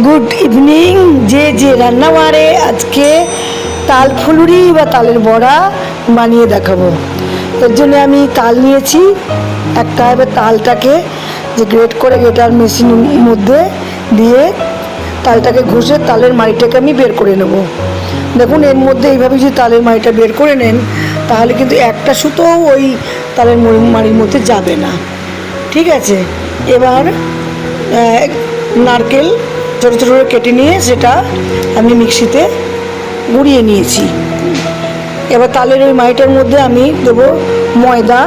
Good evening. যে রান্নাবারে আজকে তাল ফুলুরি বা তালের বড়া বানিয়ে দেখাবো। এর জন্য আমি তাল নিয়েছি একটা। এবার তালটাকে যে গ্রেট করে গ্রেটার মেশিনের মধ্যে দিয়ে তালটাকে ঘষে তালের মাড়িটাকে আমি বের করে নেব। দেখুন, এর মধ্যে এইভাবে যদি তালের মাড়িটা বের করে নেন তাহলে কিন্তু একটা সুতোও ওই তালের মাড়ির মধ্যে যাবে না। ঠিক আছে, এবার নারকেল ছোটো ছোটো করে কেটে নিয়ে সেটা আমি মিক্সিতে গুঁড়িয়ে নিয়েছি। এবার তালের ওই মাড়িটার মধ্যে আমি দেবো ময়দা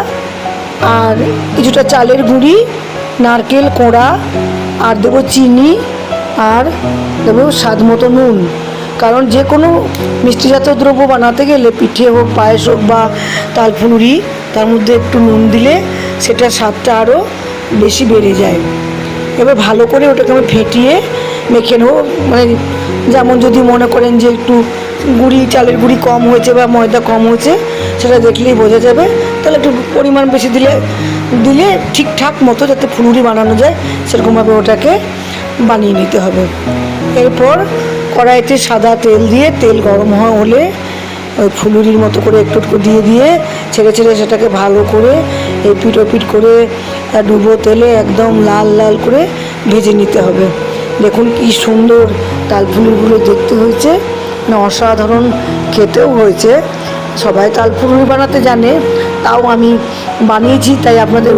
আর কিছুটা চালের গুঁড়ি, নারকেল কোড়া, আর দেবো চিনি, আর দেবো স্বাদ মতো নুন। কারণ যে কোনো মিষ্টিজাত দ্রব্য বানাতে গেলে, পিঠে হোক, পায়েস হোক বা তাল ফুলুরি, তার মধ্যে একটু নুন দিলে সেটা স্বাদটা আরও বেশি বেড়ে যায়। এবার ভালো করে ওটাকে আমি ফেটিয়ে মেখে নেবো। মানে যেমন যদি মনে করেন যে একটু চালের গুঁড়ি কম হয়েছে বা ময়দা কম হয়েছে, সেটা দেখলেই বোঝা যাবে। তাহলে একটু পরিমাণ বেশি দিলে ঠিকঠাক মতো যাতে ফুলুরি বানানো যায় সেরকমভাবে ওটাকে বানিয়ে নিতে হবে। এরপর কড়াইতে সাদা তেল দিয়ে, তেল গরম হলে ওই ফুলুরির মতো করে একটু একটু দিয়ে ছেড়ে সেটাকে ভালো করে এপিট ওপিট করে ডুবো তেলে একদম লাল লাল করে ভেজে নিতে হবে। দেখুন কি সুন্দর তাল ফুলুরিগুলো দেখতে হয়েছে, না অসাধারণ খেতেও হয়েছে। সবাই তাল ফুলুরি বানাতে জানে, তাও আমি বানিয়েছি, তাই আপনাদের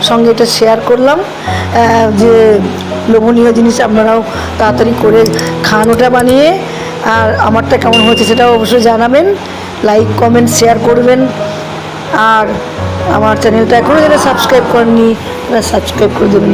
সঙ্গে এটা শেয়ার করলাম যে লোভনীয় জিনিস আপনারাও তাড়াতাড়ি করে খান ওটা বানিয়ে। আর আমারটা কেমন হয়েছে সেটাও অবশ্যই জানাবেন, লাইক কমেন্ট শেয়ার করবেন। আর আমার চ্যানেলটা এখনও যারা সাবস্ক্রাইব করেননি তারা সাবস্ক্রাইব করে দেবেন।